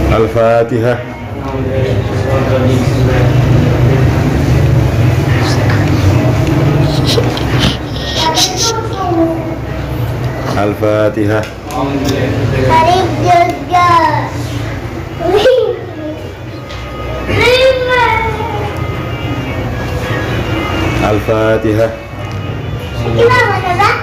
Al-Fatihah. Al-Fatihah. Alif juga. Lima. Al-Fatihah. Gimana Kak?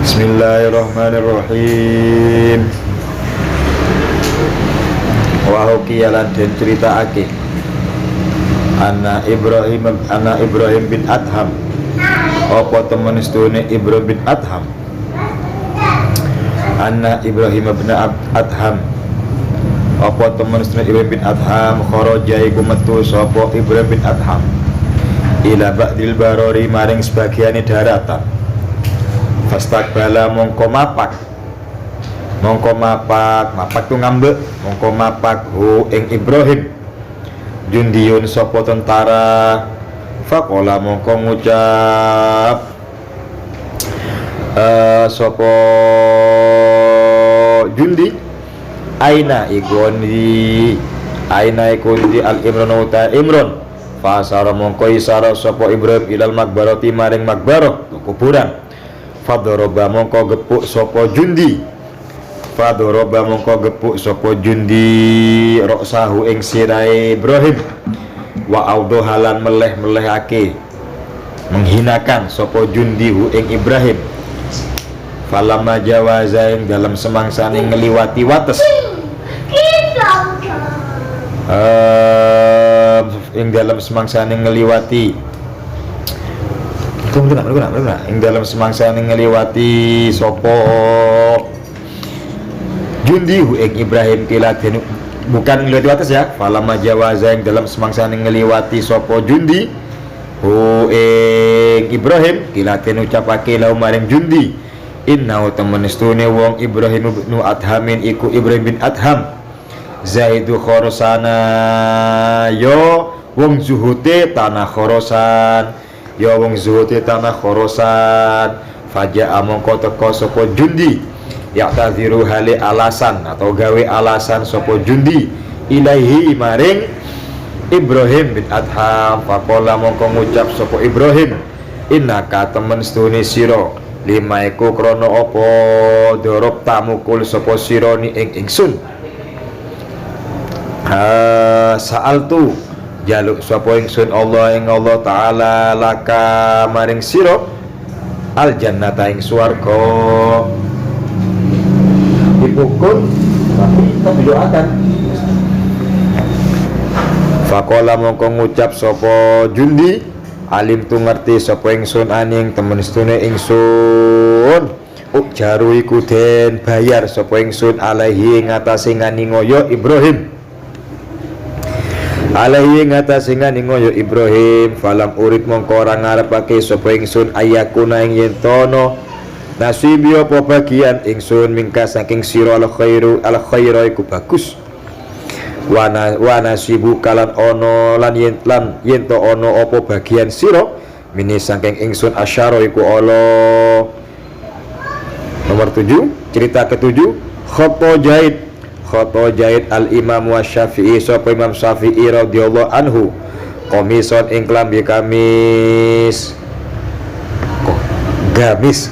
Bismillahirrahmanirrahim. Wa hukiyalan den critaake Ana Ibrahim bin Adham. Apa temen istune Ibrahim bin Adham? Ana Ibrahim bin Adham. Apa temen istune Ibrahim bin Adham kharaja iku metu sapa Ibrahim bin Adham ila ba'dil barori maring sebagiane daratan. Fastaqbala mongko mapak tu ngambek mongko mapak hu ing Ibrahim jundiyun sapa tentara. Faqala mongko ngucap sapa jundi aina ikondi al Imron uta Imron. Fasara mongko isara sapa Ibrahim ilal makbarati maring makbarah kuburan. Fadoroba mongko gepuk sapa jundi roksahu ing sirahe Ibrahim. Wa audo halan meleh-melehake menghinakan sapa jundi hu ing Ibrahim. Falamma jawaza ing dalam semangsane ngliwati wates ing dalam semangsane ngliwati ing dalam semangsane ngliwati sapa jundi hu ing Ibrahim kiladen bukan ngliwati wates ya. Falamma jawaza ing dalam semangsane ngliwati sapa jundi hu ing Ibrahim kiladen ucapake lau maring jundi innahu temenestune wong Ibrahim bin Adhamin iku Ibrahim bin Adham Zaidu Khorasana yo wong zuhute tanah Khorasan faja'a mongko teka sapa jundi ya'tadhiru hale alasan atau gawe alasan sapa jundi ilaihi maring Ibrahim bin Adham. Faqala mongko ngucap sapa Ibrahim innaka temen stune sira lima iku krana apa dorob tamukul sapa sira ni ing ingsun sa'altu jaluk sapa ingsun Allah ing Allah taala laka maring sira al jannata ing swarga dipukul tapi doakan. Faqala mongko ngucap sapa jundi alim tu ngerti sapa ingsun aning temen sedune ingsun ujaru iku den bayar sapa ingsun alaihi ngatasi nganingoyo Ibrahim falam urid mongko ora ngarepake sapa ingsun ayakuna ing yen tono nasibi apa bagian ingsun mingka saking sira al khairu iku bagus wa nasibu kalan ono lan yen to ono apa bagian sira mini saking ingsun asyara iku Allah. Nomor 7 cerita ke-7 khoto jahit al imam wa syafi'i sapa Imam Syafi'i radhiyallahu anhu komison ing klambi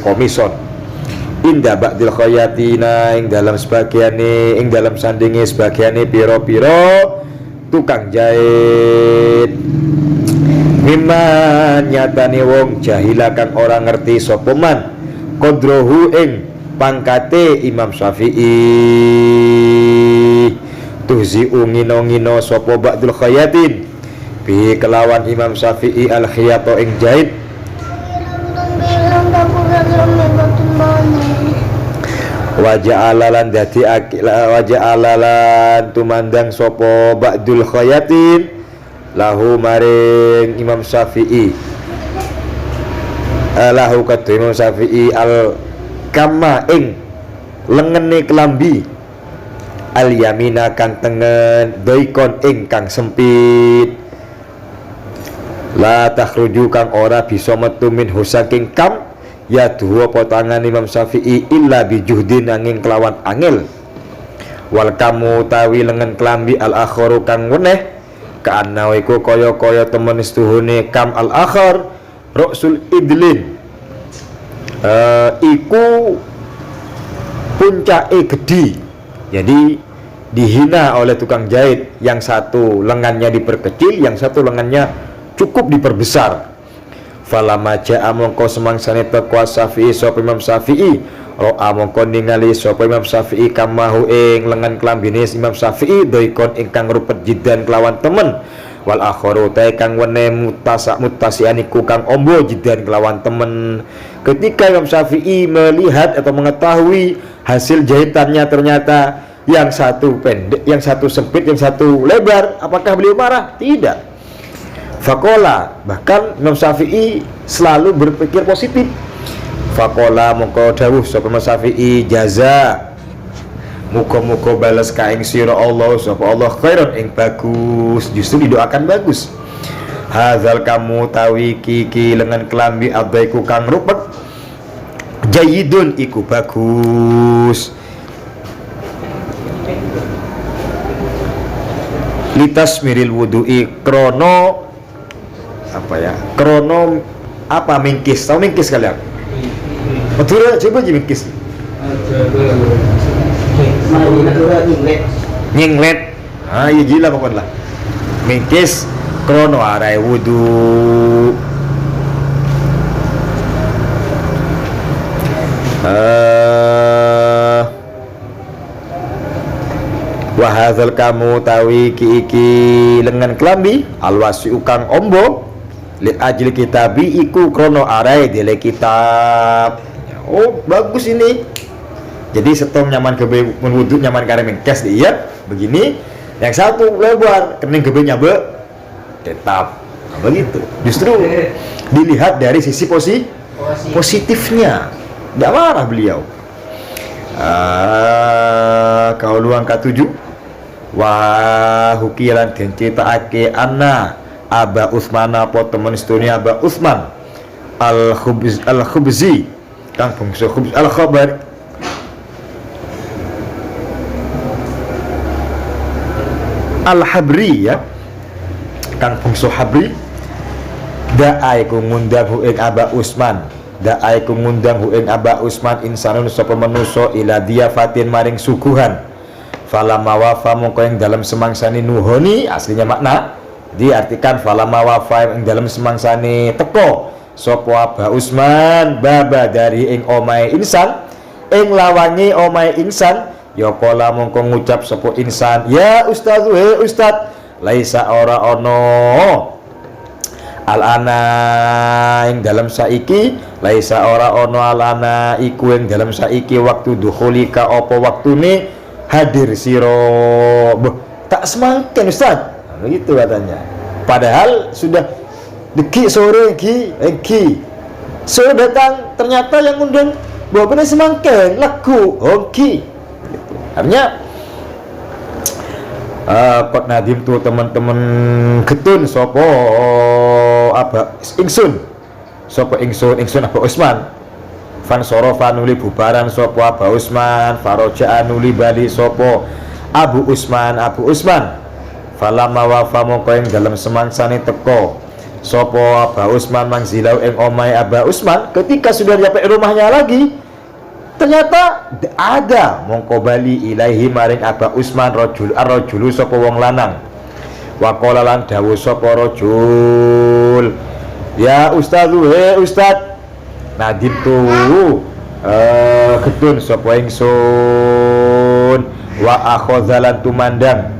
komison inda ba'dil khayatina ing dalam sandinge sebagiane piro-piro tukang jahit mimman nyatane wong jahilakan orang ngerti sapa man qadrohu ing pangkate Imam Syafi'i tuhzi ngino sapa ba'dul khayatin bi kelawan Imam Syafi'i al khiyato ing jahit waja'alalan tumandang sapa ba'dul khayatin lahu maring Imam Syafi'i lahu katu Imam Syafi'i al kama ing lengene kelambi al yamina kang tengen doikon ing kang sempit la takhruju kang ora bisa metu min saking kam ya duwa apa tangan Imam Syafi'i illa bijuhdin angin kelawan angel wal kamu tawi lengan kelambi al akharu kang weneh kaana iku kaya-kaya temen istuhune kam al akhar ra'sul idlin iku puncake gede. Jadi dihina oleh tukang jahit, yang satu lengannya diperkecil, yang satu lengannya cukup diperbesar. Falamma ja'a mongko semangsane teko Syafi'i sapa Imam Syafi'i, ro'a mongko ningali sapa Imam Syafi'i kamahu ing lengan klambine Imam Syafi'i doikon ingkang rupet jidan kelawan temen. Wal akharu ta kang wene mutasianiku kang ombo jidan kelawan temen. Ketika Imam Syafi'i melihat atau mengetahui hasil jahitannya ternyata yang satu pendek, yang satu sempit, yang satu lebar, apakah beliau marah? Tidak. Fakola, bahkan Imam Syafi'i selalu berpikir positif. Fakola mongko dawuh sapa Imam Syafi'i, jaza muga-muga balas ka ing sira Allah sapa Allah khairan ing bagus, justru didoakan bagus. Hadzal kamu tawi kiki lengan kelambi abaiku kang rupet jayyidun iku bagus. Litas miril wudu'i krono apa ya? Krono apa mingkis? Tahu mingkis kalian? Betul, coba aja mingkis. Nyinglet. Ah, iya gila pokoknya lah. Mingkis krono arai wudu. Wahadzal kamu tawi iki lengan kelambi alwasi ukang ombo li ajli kitabi iku krono arai dile kitab. Oh bagus ini. Jadi setong nyaman kebe menwudhu nyaman kare mengkes dia begini, yang satu lebar kening kebe nyabe tetap. Nah, begitu. Justru dilihat dari sisi positifnya. Tidak marah beliau. Kauluan ke-7 wa hukilan den critake anna Aba Utsman apa temen istune Aba Utsman al-Khubzi kang bangsa Khubz al-Khabar al-Habri ya kang bangsa Habri da'aiku ngundang hu ing Aba Utsman da'aiku ngundang hu ing Aba Utsman insanun sapa manusa ila diafatin maring suguhan. Falamma wafa mongko yang dalam semangsani nuhoni, aslinya makna diartikan falamma wafa yang dalam semangsani teko sapa Aba Utsman baba dari ing omahe insan ing lawangi omahe insan ya kala mongko ngucap sapa insan ya ustaz he ustaz laisa ora ono alana ing dalam saiki laisa ora ono alana iku ing dalam saiki waktu dukhulika apa waktune hadir siro tak semangkin ustaz begitu katanya, padahal sudah deki sore sore datang ternyata yang undang bahwa benar semangkin lagu hoki gitu. Artinya kot nadim tuh teman-teman getun sopo apa ingsun sopo ingsun Aba Utsman fan sorofa nuli bubaran sopo Aba Utsman faroja nuli bali sopo Abu Utsman falamma wafa mongko ing dalam semangsane teko sopo Aba Utsman mangzilau ing omahe Aba Utsman, ketika sudah sampai rumahnya lagi ternyata ada mongko bali ilaihi maring Aba Utsman rajulu sopo wong lanang waqala lan dawuh sopo rajul ya ustazu he ustaz nadim tu ketun sapa ingsun wa akhadzalan tumandang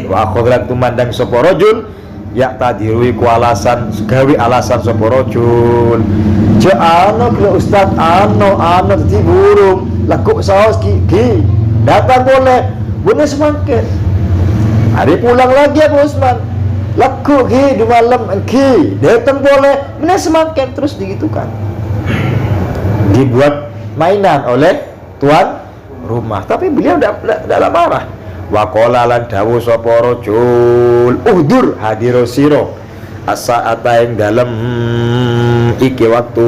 wa akhadzalan tumandang sapa rajul ya tadiru iku alasan gawe alasan sapa rajul ja'ano ke ustaz ano dadi burung lah kok saos ki datang boleh bener semangkin hari pulang lagi Abu Utsman laku ki di malam ki datang boleh bener semangkin terus digitukan dibuat mainan oleh tuan rumah, tapi beliau tidak marah. Waqala lan dawuh sapa rajul uhdur hadiro siro asa-ata ing dalem iki waktu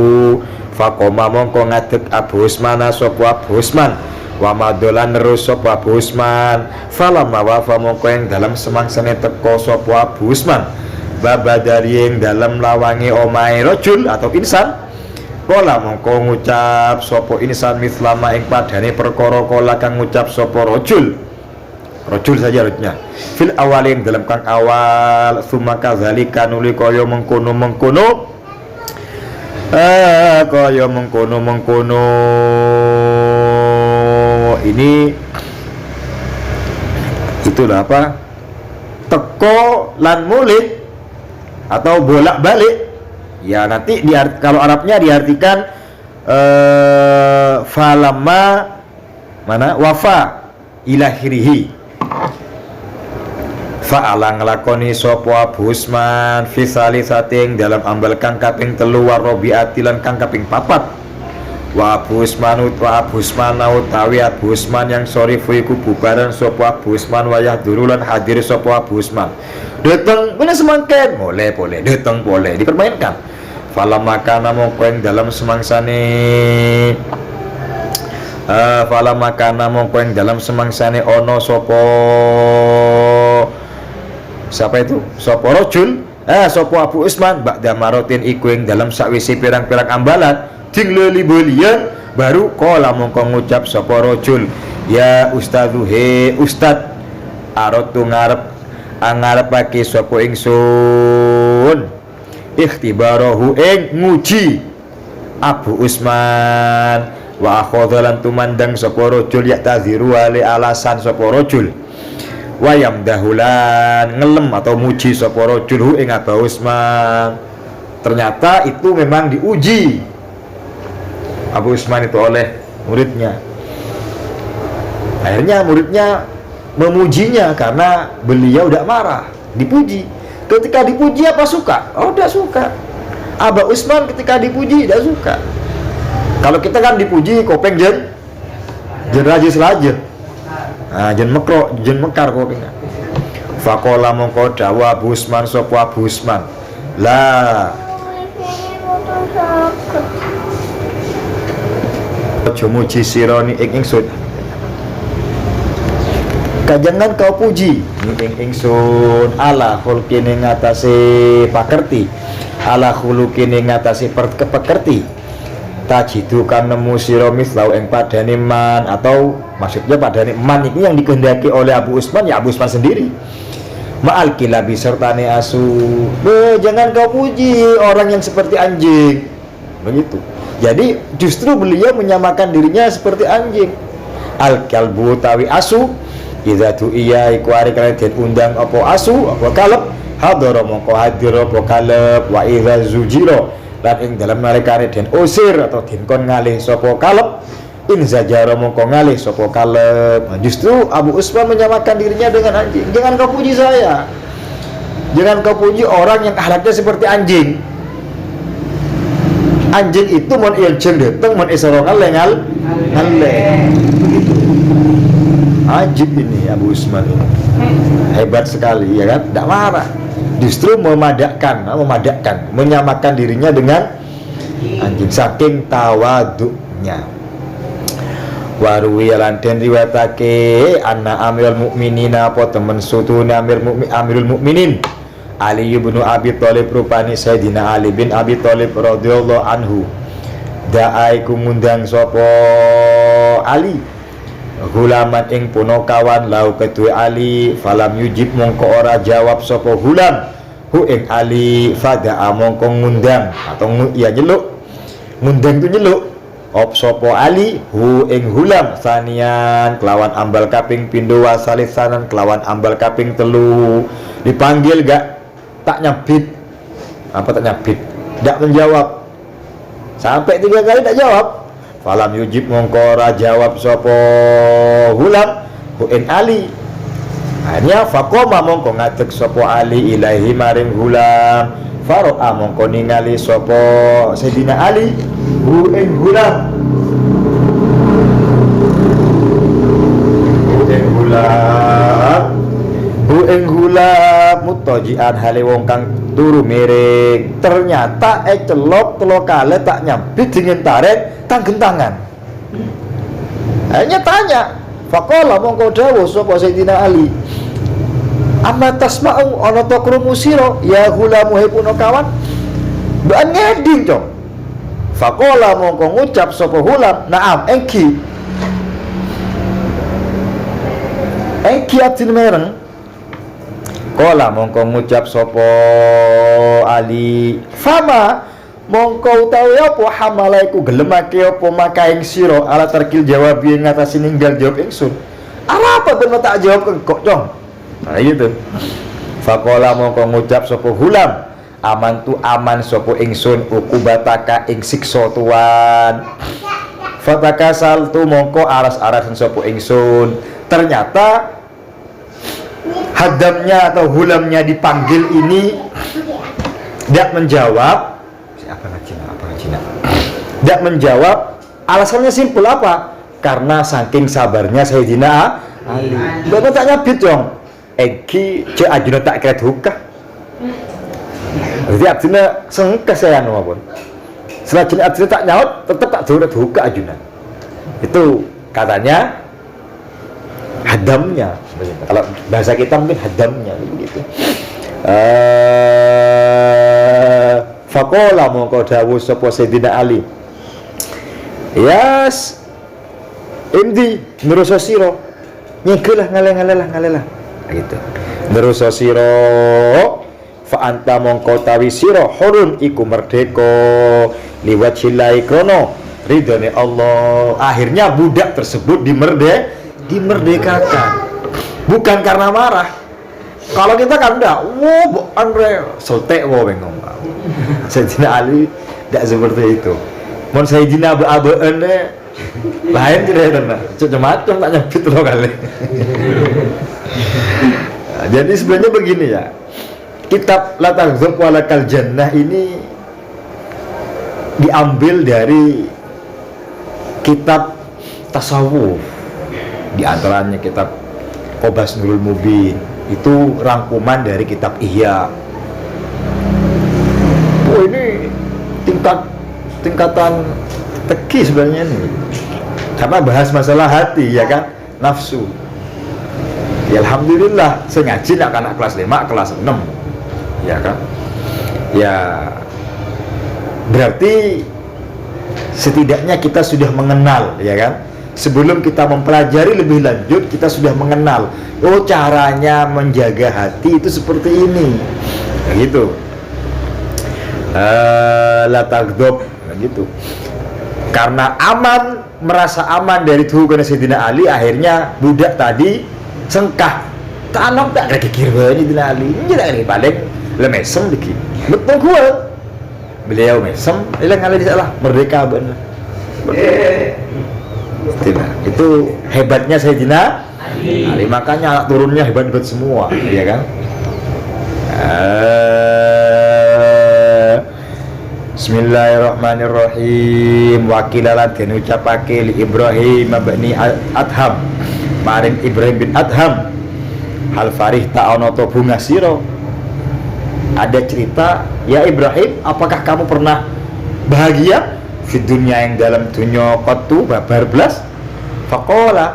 Fakoma mongko ngadeg Abu Usman sapa Abu Usman wa madolan terus sapa Abu Usman falamma wafa mongko yang dalam semangsane teko sapa Abu Usman babadari yang dalam lawangi omahe rajul atau insan kala mongko ngucap sapa insan mislama ing padane perkara kala kang ngucap sapa rajul saja harusnya fil awalin dalam kang awal sumaka zalika nuli kaya mengkono ini itulah apa teko lan mulih atau bolak balik ya nanti kalau Arabnya diartikan falamma mana wafa ilahirihi fa'ala ngelakoni sopo Abu Usman fisali sating dalam ambal kang kaping telu warobiati lan kang kaping papat wa Abu Usman utawi Abu Usman yang sorifu iku bubaran sopo Abu Usman wayah durulan hadir sopo Abu Usman dateng mana semangken boleh dateng boleh dipermainkan falam makana mongko ing dalam semangsane ono sopo siapa itu? Sopo rojul sopo Abu Usman ba'da marotin iku ing dalam sakwisi pirang-pirang ambalan ding leli bolian baru kala mongko ngucap sopo rojul ya ustadzu he ustad arotu ngarepake sopo ingsun ikhtibarahu ing nguji Abu Usman wa akhadhalan tumandang sopo rojul ya taziru alasan sopo rojul wayam dahulan ngelem atau muji sapa rajul ing Abu Usman. Ternyata itu memang diuji Abu Usman itu oleh muridnya. Akhirnya muridnya memujinya karena beliau tidak marah, dipuji. Ketika dipuji apa suka? Oh, tidak suka. Abu Usman ketika dipuji tidak suka. Kalau kita kan dipuji kopeng jen rajis raja. Jen mekro, jen mekar kok kena. Fakola mongko dawa Abu Usman sopo Abu Usman. Lah. Aja muji sironi ing ingsun. Kajangan kau puji ing ingsun ala khulqine ngatasi pakerti. Ala khuluqine ngatasi pekerti. Tajidu kan nemu sira mislau ing padane man atau maksudnya padane man ini yang dikehendaki oleh Abu Usman ya Abu Usman sendiri. Ma'al kilabi sertane asu. Jangan kau puji orang yang seperti anjing. Begitu. Jadi justru beliau menyamakan dirinya seperti anjing. Al kalbu tawi asu idza tu'iya iku ari kalian den undang apa asu apa kaleb hadara mongko hadir apa kaleb wa idza zujira lan ing dalam nalikane den usir atau den kon ngalih sapa kaleb in zajara mongko ngalih sapa kaleb. Nah, justru Abu Usman menyamakan dirinya dengan anjing. Jangan kau puji saya, jangan kau puji orang yang akhlaknya seperti anjing. Anjing itu mon iljen dateng mon isoro ngaleh begitu. Ajib ini Abu Usman ini hebat sekali ya kan, tidak marah, justru memadakkan, menyamakan dirinya dengan anjing saking tawaduknya. Warwi lan den riwayatake anna amirul mukminina apa temen sutune amirul mukminin Ali bin Abi Thalib rupani Sayyidina Ali bin Abi Thalib radhiyallahu anhu daai kumundang sapa Ali hulaman ing punakawan lau kedue Ali falam yujib mongko ora jawab sapa hulam hu ing Ali fada'a mongko ngundang atau ya nyeluk ngundang itu nyeluk op sapa Ali hu ing hulam sanian kelawan ambal kaping pindho wasalisanan kelawan ambal kaping telu dipanggil gak tak nyabit apa tak nyabit tidak menjawab sampai 3 kali tak jawab. Falam yujib mongko ora jawab sapa hulam hu ing Ali. Akhirnya faqoma mongko ngadeg sapa Ali ilahi maring hulam faro'a mongko ningali sapa Sayyidina Ali hu ing hulam muktajian hale wong kang turu miring. Ternyata celok telo kale tak nyambit dingin tarik tanggentangan. Hanya tanya, faqala mongko dawuh sapa Sayyidina Ali, amma tasma'u ana ta krungu sira ya gulamu he punakawan. Mbak ngeding dong. Faqala mongko ngucap sapa hulam, na'am engki. Engki abdin mereng. Qala mongko ngucap sapa Ali, fama mongko utawi apa hamalaiku gelemake apa makaing sira ala tarkil jawab ing ngatasi ninggal jawab ingsun. Ara apa ben tak jawab kok dong. Nah gitu. Faqala mongko ngucap sapa hulam, aman tu aman sapa ingsun ukubataka ing siksa tuan. Fatakasal tu mongko aras-arasen sapa ingsun. Ternyata hadamnya atau hulamnya dipanggil ini tidak menjawab. Tidak menjawab. Alasannya simpel apa? Karena saking sabarnya Sayyidina Ali. Bapak tak nyabit dong. Eki cek ajuna tak kira hukah. Jadi ajuna sengkeh saya pun. Selajin ajuna tak nyaut, tetap tak durat hukah ajuna. Itu katanya hadamnya. Kalau bahasa kita mungkin hadamnya begitu. Faqala mongko dawuh sapa Sayyidina Ali, yas indi nerusa sira nyegelah ngalelah gitu. Nerusa sira fa anta mongko tawi sira hurun iku merdeka liwat cilai krono ridhone Allah. Akhirnya budak tersebut dimerdekakan bukan karena marah. Kalau kita kan enggak, wow, Andre sotek wow bengong. Sayyidina Ali tidak seperti itu. Mon Sayyidina Abu-Abu'an lain tidak ada. Macam-macam tak nyebut loh kali. Nah, jadi sebenarnya begini ya. Kitab La Taghzab Walakal Jannah ini diambil dari kitab tasawuf. Di antaranya kitab Qobas Nurul Mubin. Itu rangkuman dari kitab Ihya. Oh ini tingkatan teki sebenarnya ini. Karena bahas masalah hati ya kan, nafsu. Ya alhamdulillah saya ngaji nak anak kelas 5, kelas 6. Ya kan? Ya berarti setidaknya kita sudah mengenal ya kan? Sebelum kita mempelajari lebih lanjut, kita sudah mengenal, oh caranya menjaga hati itu seperti ini, gitu. La taghdab, gitu. Karena aman, merasa aman dari tuhukan Sayyidina Ali, akhirnya budak tadi sengkah. Tanok tak kekir banget Sayyidina Ali, ini tak balik, lemesem dikit. Betul gua, beliau mesem, ilang kali salah, merdeka benar. Itu hebatnya Sayyidina Ali. Makanya anak turunnya hebat-hebat semua, ya kan? Bismillahirrahmanirrahim. Wakilalan den ucapake li Ibrahim bin Adham. Maring Ibrahim bin Adham. Hal farih ta ono to bunga sira. Ada cerita, ya Ibrahim, apakah kamu pernah bahagia di dunia yang dalam dunia qattu babar belas? Faqala,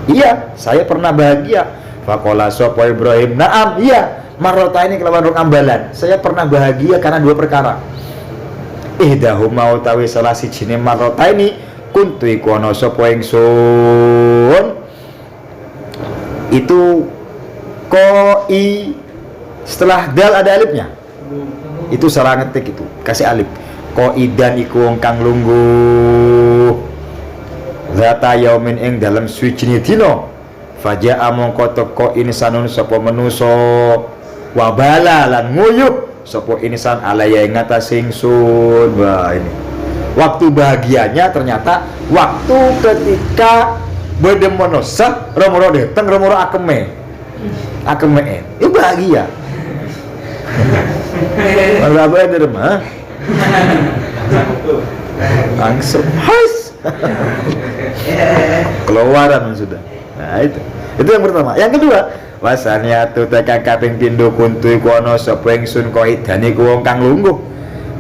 iya, saya pernah bahagia. Faqala sapa Ibrahim, na'am, iya, marrata ini kelawan rong ambalan. Saya pernah bahagia karena dua perkara. Ihdahuma utawi salah sijine marrata ini kuntu iku ana sapa ingsun. Itu koi setelah dal ada alifnya. Itu salah ngetik itu, kasih alif. Koidan iku wong kang lungguh zata yaumin ing dalam suwijine dina faja'a mongko teko insanun sapa manusa wabala lan nguyuh sapa insan alaya ing ngatas ingsun. Wah ini waktu bahagianya ternyata waktu ketika bedemono sah romoro deteng romoro akeme itu bahagia. Malah apa ada rumah langsung keluaran sudah. Nah itu yang pertama. Yang kedua, wasaniatu tekan kaping pindho kuntu iku ana sapa ingsun qaidane ku wong kang lungguh.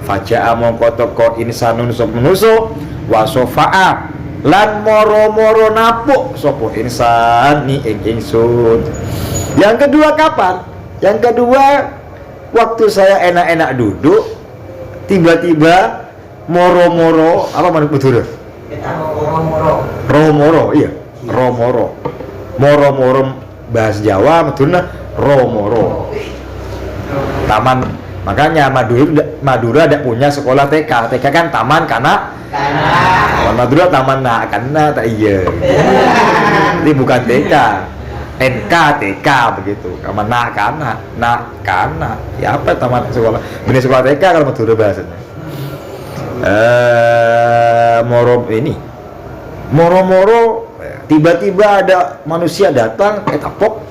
Faja'a mongko teka insanun sapa manusa wasofa'a lan moro-moro napuk sapa insan ni ing ingsun. Yang kedua kapan? Yang kedua waktu saya enak-enak duduk, tiba-tiba moro-moro apa manut betul? Romoro, iya, romoro. Moro-moro bahasa Jawa betulnya romoro. Taman, makanya Madura tidak punya sekolah TK. TK kan taman kanak. Madura taman kanak tak iya. Ini bukan TK. NK TK begitu. Taman kanak. Ya apa taman sekolah? Benih sekolah TK kalau Madura bahasanya. Moro-moro tiba-tiba ada manusia datang, tapok,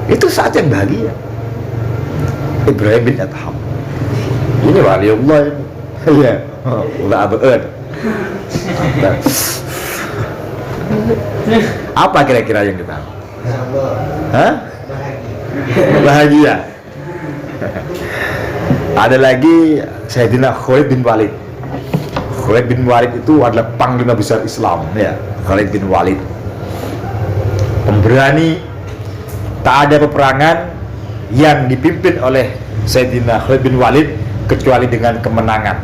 itu saat yang bahagia. Ibrahim bin Adham, ini waliullah, ya, udah abad. Apa kira-kira yang kita? Bahagia. Ada lagi Sayyidina Khalid bin Walid. Khalid bin Walid itu adalah panglima besar Islam, ya. Khalid bin Walid pemberani. Tak ada peperangan yang dipimpin oleh Sayyidina Khalid bin Walid kecuali dengan kemenangan.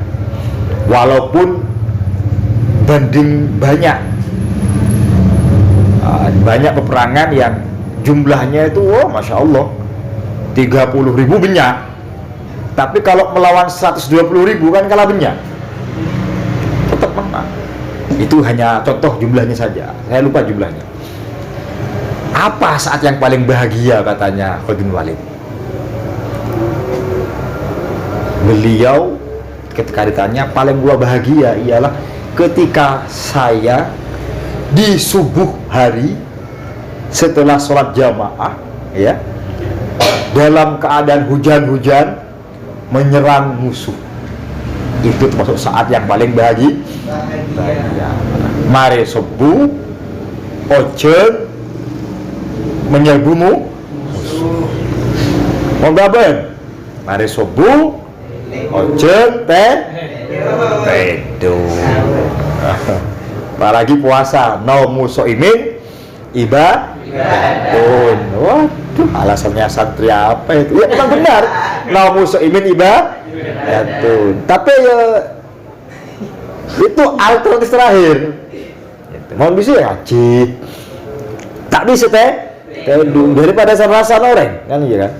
Walaupun banding banyak peperangan yang jumlahnya itu Masya Allah 30.000 banyak. Tapi kalau melawan 120.000 kan kalah banyak. Tetap menang. Itu hanya contoh jumlahnya saja. Saya lupa jumlahnya. Apa saat yang paling bahagia katanya Khalid bin Walid? Beliau ketika ditanya paling gua bahagia ialah ketika saya di subuh hari setelah sholat jamaah, ya, dalam keadaan hujan-hujan menyerang musuh. Itu termasuk saat yang paling bahagia. Mare subuh ojen menyerbumu mau gaben mari subuh ojen tedo apalagi puasa naumu soimin ibadun. Waduh, alasannya santri apa itu? Ya memang benar, naumu soimin ibadun, tapi ya itu alternatif terakhir. Mohon bisa ya haji, tak bisa daripada rasa orang kan, iya kan,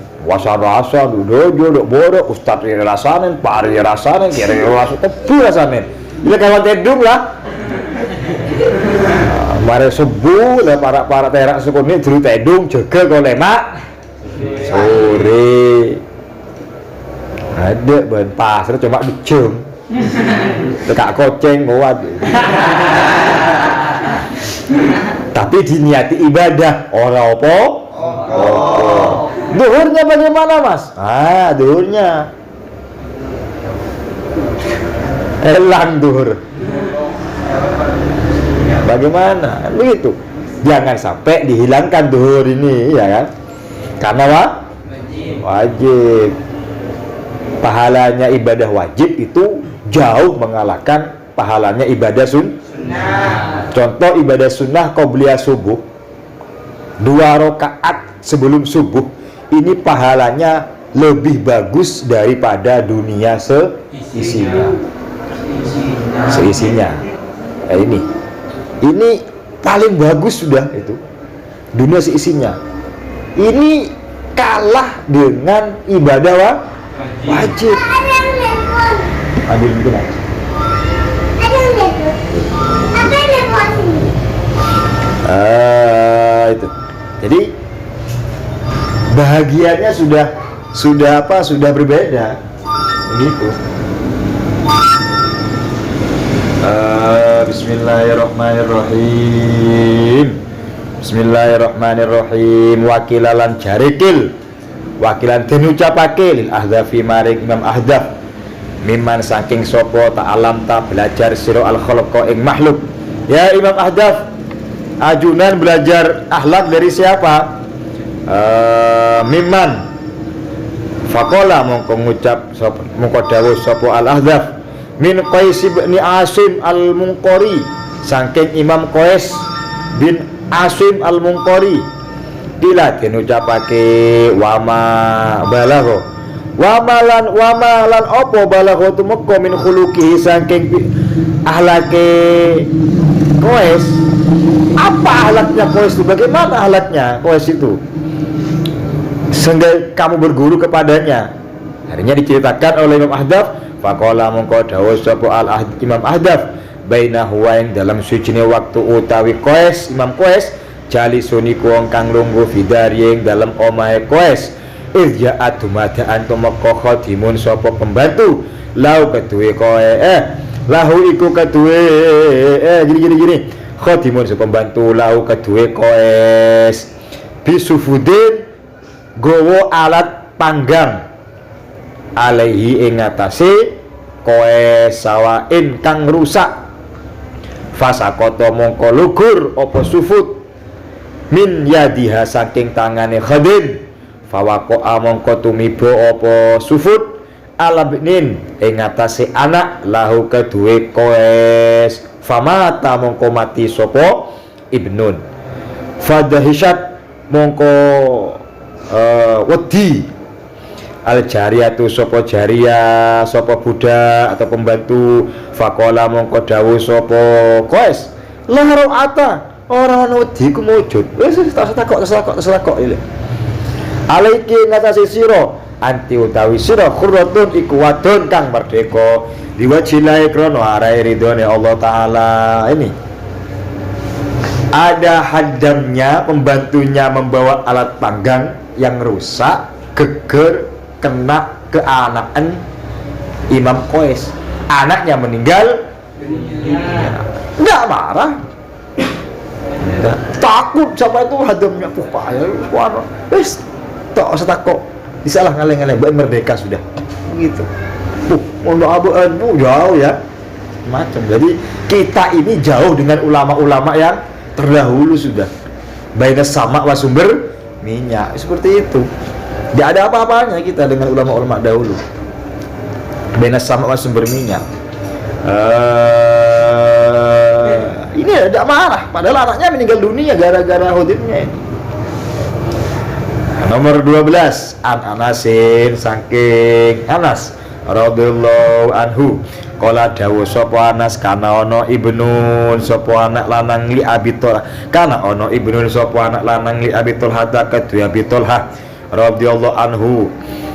rasa duduk bodoh ustadz ini rasanin, pak ini rasanin, kira rasa tebu rasanin, dia kawan tedung lah. Mari subuh lah para terak sekuni juru tedung jaga kau lemak sore ada bahan pasar cuma dijum tekak koceng kuat. Tapi diniati ibadah orang opo. Duhurnya bagaimana mas? Duhurnya elang duhur. Bagaimana? Begitu. Jangan sampai dihilangkan duhur ini, ya kan? Karena wajib. Pahalanya ibadah wajib itu jauh mengalahkan pahalanya ibadah sunnah. Contoh ibadah sunnah qobliyah subuh 2 rakaat sebelum subuh ini pahalanya lebih bagus daripada dunia seisinya. Ini paling bagus sudah itu dunia seisinya. Ini kalah dengan ibadah wajib. Ambil itu mas. Itu. Jadi bahagianya sudah berbeda. Begitu. Bismillahirrahmanirrahim. Wakilalan jarikil. Wakilan den ucapake lil ahdafi maring Imam Ahdaf Miman saking sopo ta'alam ta belajar siro al-khalqa ing makhluk. Ya Imam Ahdaf, ajunan belajar akhlak dari siapa? Miman. Fakola mongko ngucap mongko dawuh sopo al-Ahdaf min Qais bin Asim al-Munqari, saking Imam Qais bin Asim al-Munqari. Dila den ucapake wama balagho wamalan opo balagho tumeka min khuluqihi saking ahlake Qais. Apa ahlaknya Qais itu? Bagaimana ahlaknya Qais itu sehingga kamu berguru kepadanya? Akhirnya diceritakan oleh Imam Ahdaf. Faqala mongko dawuh sapa Imam Ahdaf, bainahu wa ing dalam sucine waktu utawi Qais, Imam Qais jalisuni kuwong kang lungguh fidaring dalam omahe Qais. Irja'at dumadaan tumeka khadimun sapa pembantu lau keduwe lahu iku keduwe gini khadimun sapa pembantu lau keduwe Qais bisufudin gowo alat panggang alaihi ing atase Qais sawain kang rusak. Fasakoto mongko lugur apa sufud min yadiha saking tangane khadim. Fawako amongko tumibo opo sufud alabnin ing atase anak lahu keduwe Qais. Famata mongko mati sopo ibnun. Fadahisat mongko wedi al jariyatu sopo jariyah sopo budak atau pembantu. Fakola mongko dawuh sopo Qais la ra'ata ora ono wedi ku mujud. Wis takok iki. Alaiki ngatasi siro anti utawi siro khurratun iku wadon kang merdeka diwajilai krono arai ridhone Allah Ta'ala. Ini ada hadamnya, pembantunya membawa alat panggang yang rusak, geger kena keanaan Imam Qais. Anaknya meninggal, enggak marah, enggak takut siapa itu hadamnya pupaya wis tok setakok disalah ngaleng-ngaleng mbak merdeka sudah begitu. Mondok abu jauh ya macam. Jadi kita ini jauh dengan ulama-ulama yang terdahulu sudah. Baina sama wa sumber minyak seperti itu. Tidak ada apa-apanya kita dengan ulama-ulama dahulu. Baina sama wa sumber minyak. Ini tidak marah padahal anaknya meninggal dunia gara-gara khotibnya ini. Nomor 12 Anasin saking Anas radhiyallahu anhu qala dawuh sapa Anas kana ana ibnun sapa anak lanang li Abi Thalhah kana ana ibnun sapa anak lanang li Abi Thalhah kedue Abi Thalhah radhiyallahu anhu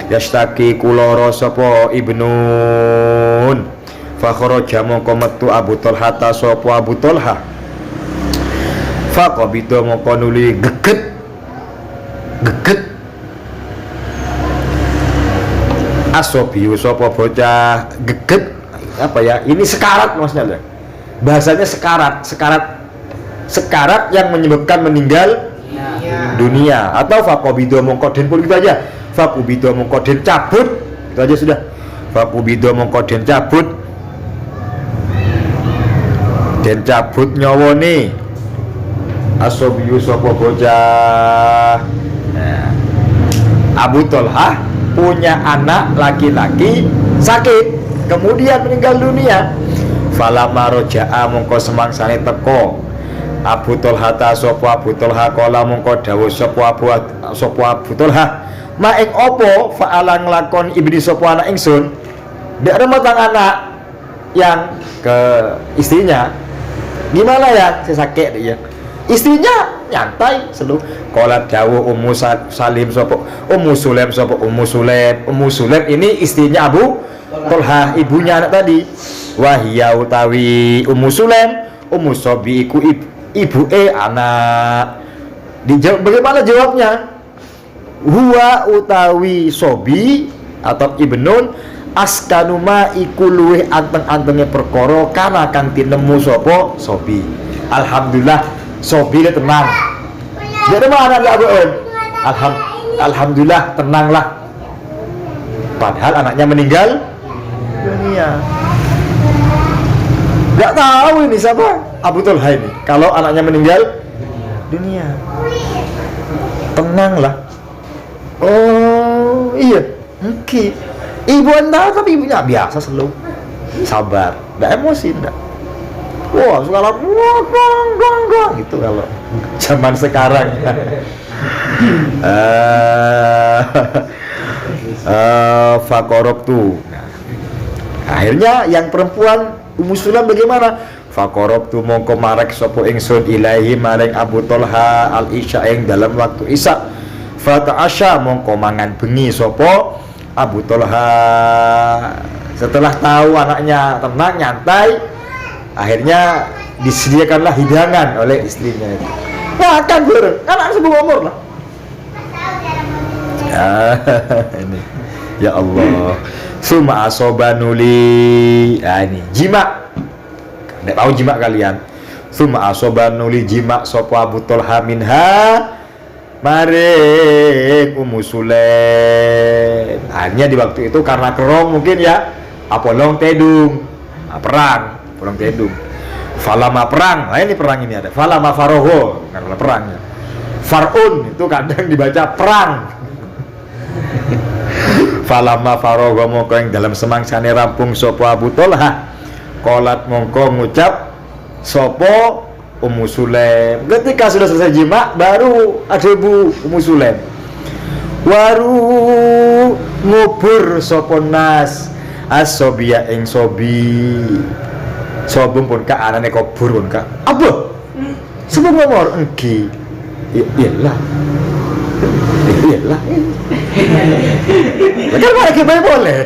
yastaki kuloro sapa ibnun fa kharaja mongko metu Abu Thalhah sapa Abu Thalhah fa qabida mongko nuli geget asobiu sapa bocah geget apa ya ini sekarat maksudnya bahasanya sekarat yang menyebabkan meninggal dunia atau fakobido mongkoden pun gitu aja fakubido mongkoden cabut itu aja sudah fakubido mongkoden cabut den cabut nyawone asobiu sapa bocah. Abu Thalhah punya anak laki-laki sakit kemudian meninggal dunia. Falamma roja'a mongko semangsane teko Abu Thalhah sapa Abu Thalhah kala mongko dawuh sapa Abu Thalhah ma ing opo fa'ala nglakon ibni sapa anak ingsun ndak rumah tangga anak yang ke istrinya. Gimana ya saya sakit dia istrinya nyantai selu. Kala dawuh Ummu Salim sapa Ummu Sulaim ini istrinya Abu Thalhah, ibunya anak tadi. Wahia utawi Ummu Sulaim Ummu Sobi iku ibuke anak. Dijawab bagaimana jawabnya? Huwa utawi Sobi atau ibnun askanuma iku luweh anteng-antenge perkara kana kang tinemu sapa Sobi. Alhamdulillah Sobi tenang. Jadi mana enggak bohong? Alhamdulillah tenanglah. Padahal anaknya meninggal dunia. Nggak tahu ini siapa Abu Talha ini. Kalau anaknya meninggal dunia, tenanglah. Oh iya, oke. Ibu anda tapi ibunya biasa selalu sabar, nggak emosi, nggak. Wah sekarang wah gong gitu kalau zaman sekarang. Fakorob tuh. Nah, akhirnya yang perempuan Ummu Sulaim bagaimana? Fakorob tuh mongko marek sopo ingsun ilahi maring Abu Talha al isya ing dalam waktu isya. Fata asya mongko mangan bengi sopo Abu Talha. Setelah tahu anaknya tenang nyantai, akhirnya disediakanlah hidangan oleh istrinya itu. Makan bareng, anak sebuah umur lah. Ini ya Allah. Suma asobanuli. Ini jima. Nggak tahu jima kalian. Suma asobanuli jima sopo Abu Talha minha maring Ummu Sulaim. Akhirnya di waktu itu karena kerong mungkin ya, apolong tedung, perang, apolong tedung. Falama perang, nah ini perang ini ada. Falama faroho, karena perangnya. Farun itu kadang dibaca perang. Falama faroho mongko yang dalam semangsane rampung sopo Abu Talha. Kolat mongko ngucap sopo Ummu Sulaim. Ketika sudah selesai jima, baru ada Ibu Ummu Sulaim. Waru ngubur sopo nas asobia ing sobi. Sobung pun kak anane kubur pun kak. Apa? Sebelum ngomor engki. Iyalah. Iyalah. Kan lagi boleh.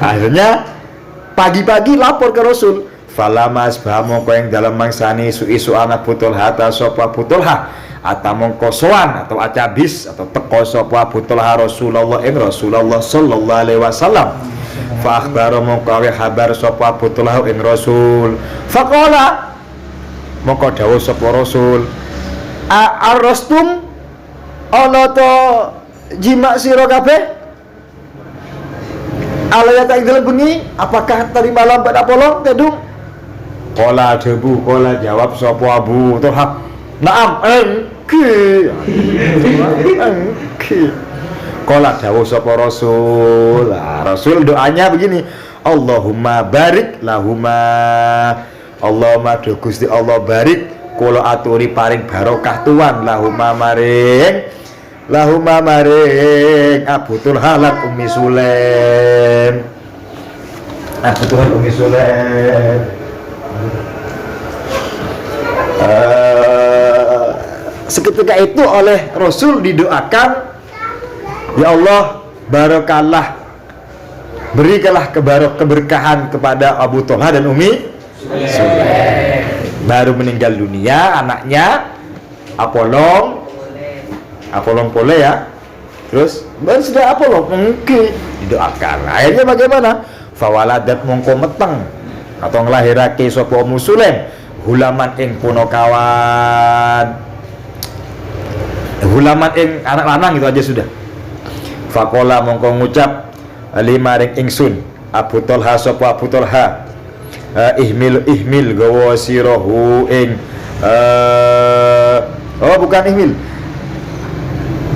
Akhirnya pagi-pagi lapor ke Rasul. Falamas mongko yang dalam mangsani isu anak Abu Talha ta sapa Abu Talha ata mongko sowan atau acabis atau teko sapa Abu Talha Rasulullah sallallahu alaihi wasallam. Fa akhbaro mongko awe habar sapa Abu Talha ing Rasul. Faqala mongko dawuh sapa Rasul, arrostum ana to jima sira kabeh? Alaya tak dalam bengi, apakah tadi malam pada polong tedung? Kola debu, kola jawab sopo Abu Talha. Naam, engki. Kola dawuh sopo Rasul. Rasul doanya begini. Allahumma barik lahuma. Allahumma do Gusti Allah barik. Kula aturi paring barokah tuan lahuma maring. Lahuma maring Abu Talha lan Ummi Sulaim. Abu Talha Ummi Sulaim. Seketika itu oleh Rasul didoakan, ya Allah barokallah, berikanlah keberkahan kepada Abu Talha dan Ummi Sulaim. Baru meninggal dunia anaknya Apolong Pole ya. Terus baru sudah Apolong mungkin didoakan. Akhirnya bagaimana? Fawaladat mongko meteng atau ngelahirake sapa Ummu Sulaim hulaman ing punakawan. Hulaman ing anak lanang itu aja sudah. Faqala mongko ngucap lima ring ingsun Abu Talha sapa Abu Talha ihmil gawa sirahu ing bukan ihmil.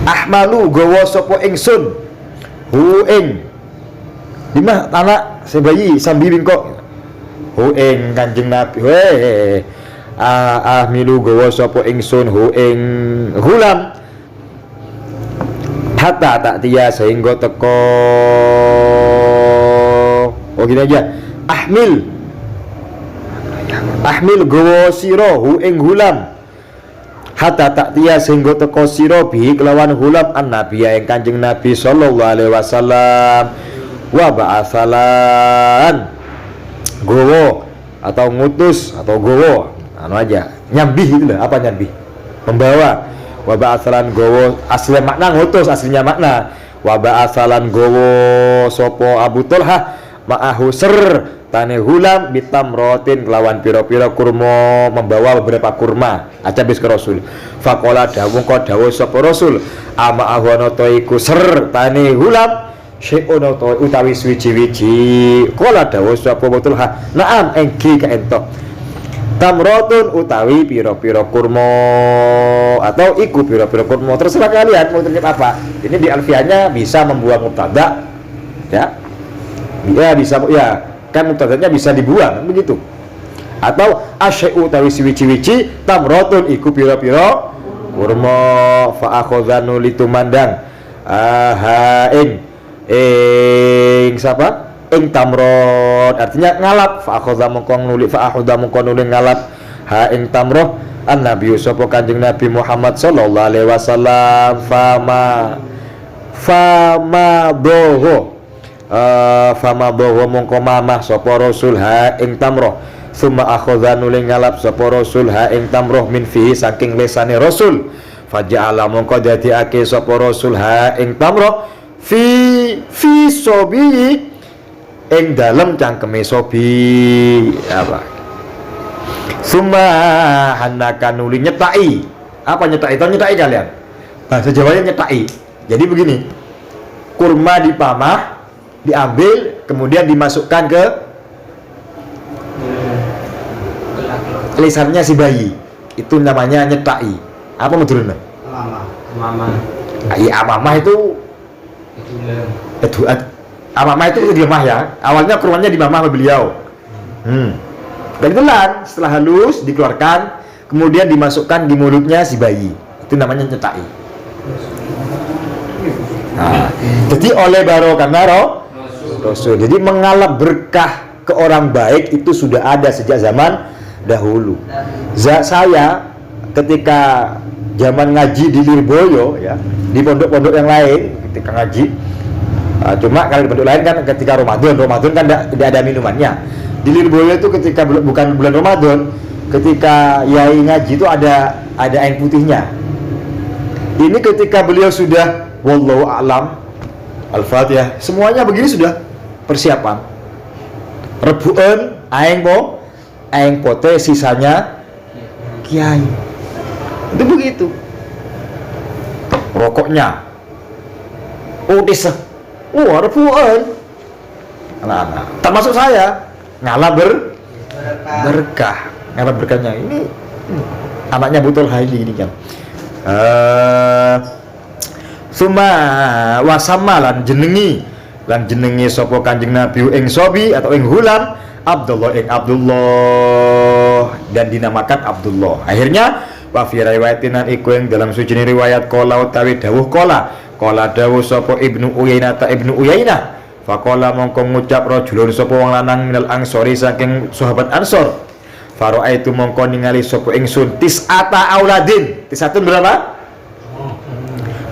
Ahmalu gawa sapa ingsun hu ing dimah anak sebayi sambi bingkok hu ing Kanjeng Nabi ahmilu gawa sapa ingsun hu ing hulam hatta tak dia sehingga teko gini aja ahmil gawa sira hu ing hulam hatta tak dia sehingga teko sira bi kelawan hulam an-nabi ing Kanjeng Nabi sallallahu alaihi wasallam wa ba'asalan gowo atau ngutus atau gowo aja nyambih itu lah. Apa nyambih? Membawa. Wa ba'asalan gowo asli makna ngutus, aslinya makna wa ba'asalan gowo sopo Abu Talha ma'ahu ser tane hulam bitamrotin kelawan pira-pira kurma, membawa beberapa kurma acabis ke Rasul. Faqala dawuh ko dawuh sapa Rasul ama ahwana ta iku ser tane hulam syai'un utawi suci-wici qala dawuh sapa betul ha na'am engki ka ento tamrotun utawi piro-piro kurma atau iku piro-piro kurma terserah kalian mau terjemah apa. Ini di alfiahnya bisa membuang mubtada ya bisa ya kan mubtadanya bisa dibuang begitu atau asyai'u utawi suci-wici tamrotun iku piro-piro kurma fa akhadhanu litumandang ing siapa ing tamrod artinya ngalap fa akhadha mongko nuli ngalap ha ing tamroh an nabi sapa kanjeng Nabi Muhammad sallallahu alaihi wasallam fama doho mongko mamah sapa rasul ha ing tamroh summa akhadha nuli ngalap sapa rasul ha ing tamroh min fihi saking lesane rasul faja'ala mongko dadiake sapa rasul ha ing tamroh fi sobi ing dalem cangkeme sobi apa summa hanaka nuli nyetai apa nyetai tahu nyetai kalian bahasa Jawanya nyetai jadi begini kurma dipamah diambil kemudian dimasukkan ke lisannya si bayi itu namanya nyetai apa menurutnya mama iya amamah itu amamah itu di lemah ya awalnya kurmanya di mamah beliau dan telan setelah halus dikeluarkan kemudian dimasukkan di mulutnya si bayi itu namanya nyetai jadi oleh barokah Rasul jadi mengalap berkah ke orang baik itu sudah ada sejak zaman dahulu saya ketika zaman ngaji di Lirboyo ya di pondok-pondok yang lain ketika ngaji cuma kalau di pondok lain kan ketika Ramadan kan tidak ada minumannya di Lirboyo itu ketika bukan bulan Ramadan ketika yai ngaji itu ada air putihnya ini ketika beliau sudah wallahu a'lam al-fatihah semuanya begini sudah persiapan rebuan aing pote sisanya kiai itu begitu rokoknya utis rebuan anak-anak termasuk saya ngalah berkah ngalah berkahnya ini anaknya betul haili ini kan suma wasama lan jenengi sapa kanjeng Nabi ing sobi atau ing hulam Abdullah dan dinamakan Abdullah akhirnya wa fi riwayatin iku ing dalam suci riwayat qala utawi dawuh qala dawuh sapa Ibnu Uyainah faqala mongko ngucap rajulun sapa wong lanang minal ansori saking sahabat Ansor faraaitu mongko ningali sapa ingsun tis'ata auladin tis'atun berapa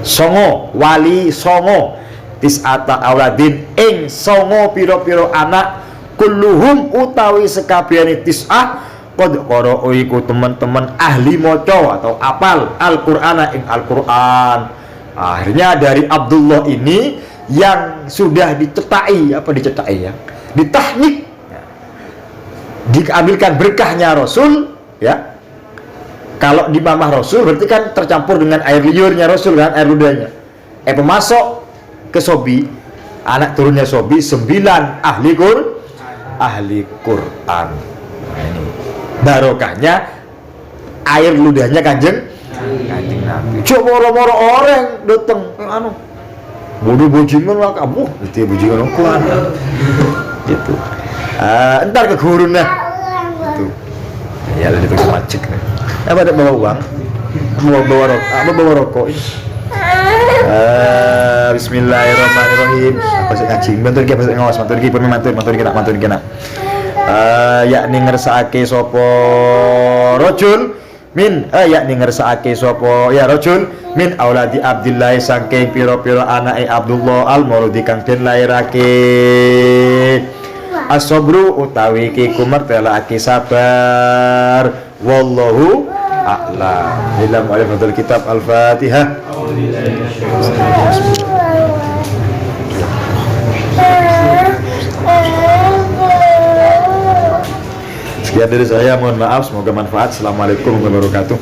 songo wali songo tis'ata auladin ing songo piro-piro anak kulluhum utawi sekabehane tis'ah qad qara'u iku teman-teman ahli maca atau apal Al-Qur'ana ing Al-Qur'an akhirnya dari Abdullah ini yang sudah dicetai ya ditahnik diambilkan berkahnya Rasul ya kalau di mamah Rasul berarti kan tercampur dengan air liurnya Rasul kan air ludahnya pemasok ke sobi anak turunnya sobi 9 ahli Quran nah, ini barokahnya air ludahnya kanjeng Nabi coba moro-moro orang dateng bodoh bojingan lah kamu itu bojingan Quran gitu entar ke gurun nah itu ya ada itu macet apa ada bawa uang bawa rokok Bismillahirrahmanirrahim apa sih ngaji bantu iki apa sih ngawas bantu iki pun matur kena yakni ngersakake sapa rajul min yakni ngersakake sapa ya rajul min auladi Abdillah saking pira-pira anake Abdullah al-Mauludi kang den lairake as-sabru utawi ki kumertelake sabar wallahu a'lam dalam al kitab al-Fatihah sekian dari saya mohon maaf semoga manfaat assalamualaikum warahmatullahi wabarakatuh